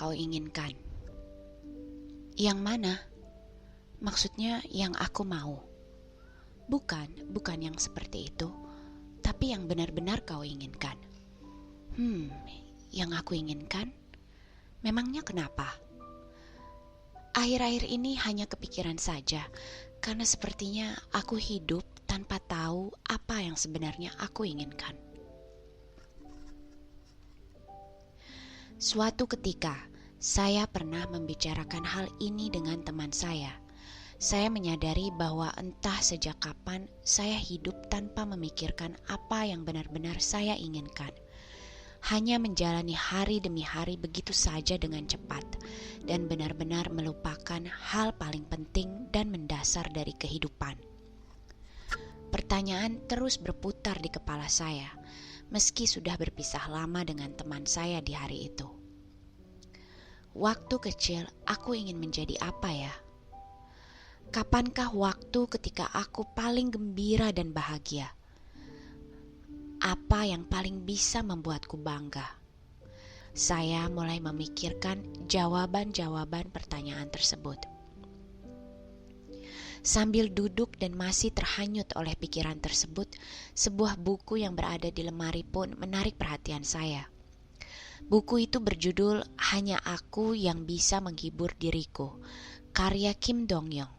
kau inginkan? Yang mana? Maksudnya yang aku mau. Bukan yang seperti itu, tapi yang benar-benar kau inginkan. Yang aku inginkan? Memangnya kenapa? Akhir-akhir ini hanya kepikiran saja, karena sepertinya aku hidup tanpa tahu apa yang sebenarnya aku inginkan. Suatu ketika, saya pernah membicarakan hal ini dengan teman saya. Saya menyadari bahwa entah sejak kapan saya hidup tanpa memikirkan apa yang benar-benar saya inginkan. Hanya menjalani hari demi hari begitu saja dengan cepat dan benar-benar melupakan hal paling penting dan mendasar dari kehidupan. Pertanyaan terus berputar di kepala saya, meski sudah berpisah lama dengan teman saya di hari itu. Waktu kecil, aku ingin menjadi apa ya? Kapankah waktu ketika aku paling gembira dan bahagia? Apa yang paling bisa membuatku bangga? Saya mulai memikirkan jawaban-jawaban pertanyaan tersebut. Sambil duduk dan masih terhanyut oleh pikiran tersebut, sebuah buku yang berada di lemari pun menarik perhatian saya. Buku itu berjudul Hanya Aku Yang Bisa Menghibur Diriku, karya Kim Dong-yeong.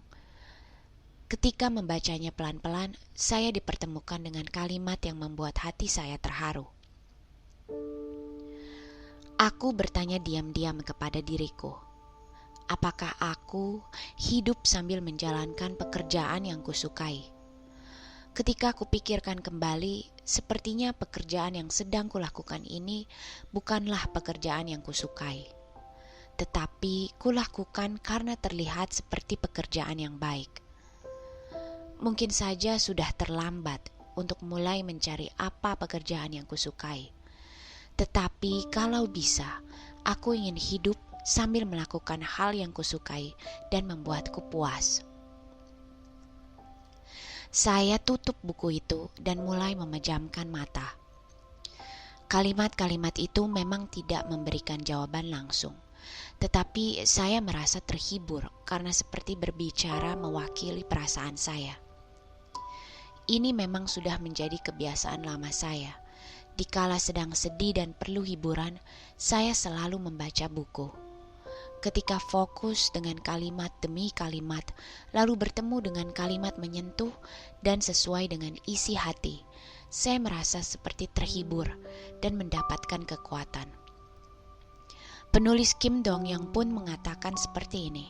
Ketika membacanya pelan-pelan, saya dipertemukan dengan kalimat yang membuat hati saya terharu. Aku bertanya diam-diam kepada diriku, apakah aku hidup sambil menjalankan pekerjaan yang kusukai? Ketika kupikirkan kembali, sepertinya pekerjaan yang sedang kulakukan ini bukanlah pekerjaan yang kusukai. Tetapi kulakukan karena terlihat seperti pekerjaan yang baik. Mungkin saja sudah terlambat untuk mulai mencari apa pekerjaan yang kusukai. Tetapi kalau bisa, aku ingin hidup sambil melakukan hal yang kusukai dan membuatku puas. Saya tutup buku itu dan mulai memejamkan mata. Kalimat-kalimat itu memang tidak memberikan jawaban langsung. Tetapi saya merasa terhibur karena seperti berbicara mewakili perasaan saya. Ini memang sudah menjadi kebiasaan lama saya. Dikala sedang sedih dan perlu hiburan, saya selalu membaca buku. Ketika fokus dengan kalimat demi kalimat, lalu bertemu dengan kalimat menyentuh dan sesuai dengan isi hati, saya merasa seperti terhibur dan mendapatkan kekuatan. Penulis Kim Dong-yeong pun mengatakan seperti ini.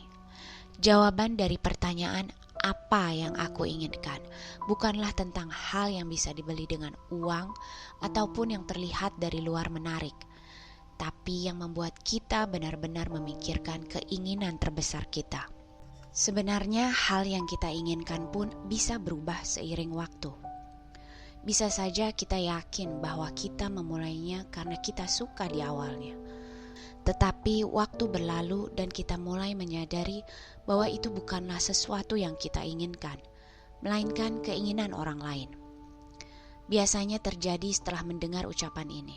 Jawaban dari pertanyaan apa yang aku inginkan bukanlah tentang hal yang bisa dibeli dengan uang ataupun yang terlihat dari luar menarik, tapi yang membuat kita benar-benar memikirkan keinginan terbesar kita. Sebenarnya hal yang kita inginkan pun bisa berubah seiring waktu. Bisa saja kita yakin bahwa kita memulainya karena kita suka di awalnya. Tetapi waktu berlalu dan kita mulai menyadari bahwa itu bukanlah sesuatu yang kita inginkan, melainkan keinginan orang lain. Biasanya terjadi setelah mendengar ucapan ini.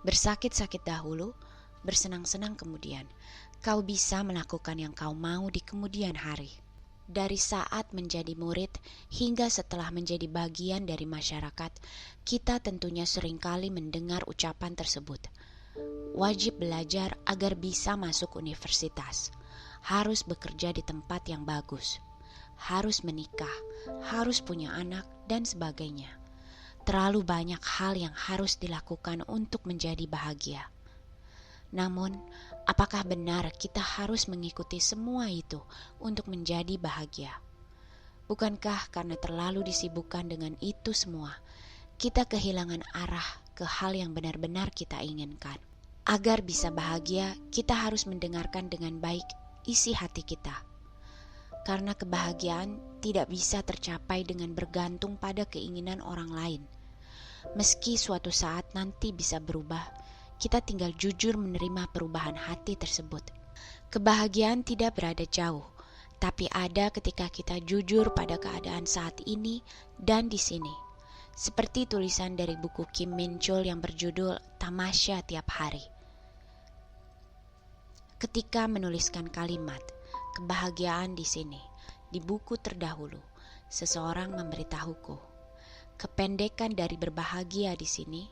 Bersakit-sakit dahulu, bersenang-senang kemudian. Kau bisa melakukan yang kau mau di kemudian hari. Dari saat menjadi murid hingga setelah menjadi bagian dari masyarakat, kita tentunya seringkali mendengar ucapan tersebut. Wajib belajar agar bisa masuk universitas, harus bekerja di tempat yang bagus, harus menikah, harus punya anak, dan sebagainya. Terlalu banyak hal yang harus dilakukan untuk menjadi bahagia. Namun, apakah benar kita harus mengikuti semua itu untuk menjadi bahagia? Bukankah karena terlalu disibukkan dengan itu semua, kita kehilangan arah ke hal yang benar-benar kita inginkan? Agar bisa bahagia, kita harus mendengarkan dengan baik isi hati kita. Karena kebahagiaan tidak bisa tercapai dengan bergantung pada keinginan orang lain. Meski suatu saat nanti bisa berubah, kita tinggal jujur menerima perubahan hati tersebut. Kebahagiaan tidak berada jauh, tapi ada ketika kita jujur pada keadaan saat ini dan di sini. Seperti tulisan dari buku Kim Min Chul yang berjudul Tamasya Tiap Hari. Ketika menuliskan kalimat kebahagiaan di sini, di buku terdahulu, seseorang memberitahuku, kependekan dari berbahagia di sini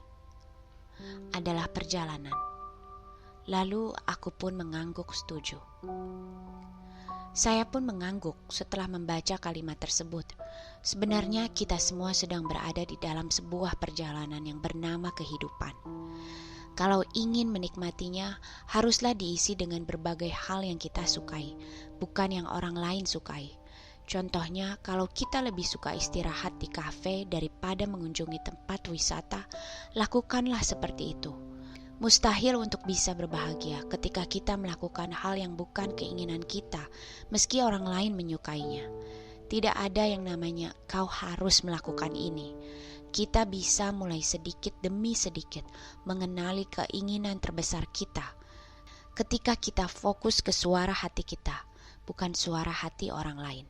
adalah perjalanan. Lalu aku pun mengangguk setuju. Saya pun mengangguk setelah membaca kalimat tersebut. Sebenarnya kita semua sedang berada di dalam sebuah perjalanan yang bernama kehidupan. Kalau ingin menikmatinya, haruslah diisi dengan berbagai hal yang kita sukai, bukan yang orang lain sukai. Contohnya, kalau kita lebih suka istirahat di kafe daripada mengunjungi tempat wisata, lakukanlah seperti itu. Mustahil untuk bisa berbahagia ketika kita melakukan hal yang bukan keinginan kita, meski orang lain menyukainya. Tidak ada yang namanya kau harus melakukan ini. Kita bisa mulai sedikit demi sedikit mengenali keinginan terbesar kita. Ketika kita fokus ke suara hati kita, bukan suara hati orang lain.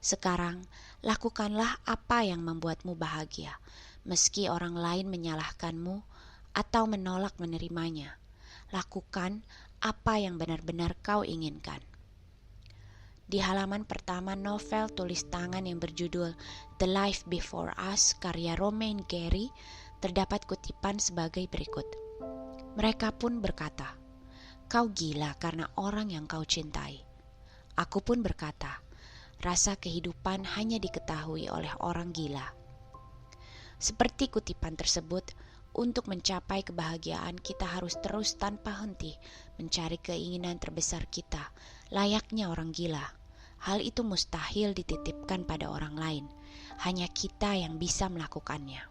Sekarang, lakukanlah apa yang membuatmu bahagia, meski orang lain menyalahkanmu atau menolak menerimanya. Lakukan apa yang benar-benar kau inginkan. Di halaman pertama novel tulis tangan yang berjudul The Life Before Us karya Romain Gary terdapat kutipan sebagai berikut. Mereka pun berkata, kau gila karena orang yang kau cintai. Aku pun berkata, rasa kehidupan hanya diketahui oleh orang gila. Seperti kutipan tersebut, untuk mencapai kebahagiaan kita harus terus tanpa henti mencari keinginan terbesar kita, layaknya orang gila. Hal itu mustahil dititipkan pada orang lain, hanya kita yang bisa melakukannya.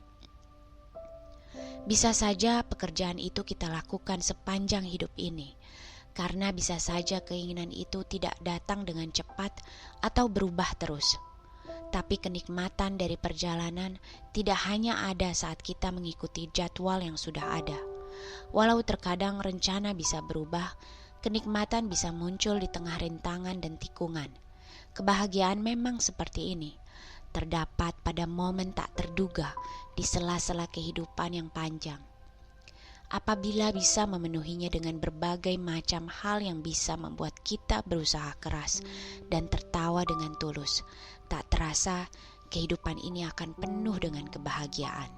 Bisa saja pekerjaan itu kita lakukan sepanjang hidup ini, karena bisa saja keinginan itu tidak datang dengan cepat atau berubah terus. Tapi kenikmatan dari perjalanan tidak hanya ada saat kita mengikuti jadwal yang sudah ada. Walau terkadang rencana bisa berubah, kenikmatan bisa muncul di tengah rintangan dan tikungan. Kebahagiaan memang seperti ini, terdapat pada momen tak terduga di sela-sela kehidupan yang panjang. Apabila bisa memenuhinya dengan berbagai macam hal yang bisa membuat kita berusaha keras dan tertawa dengan tulus, tak terasa kehidupan ini akan penuh dengan kebahagiaan.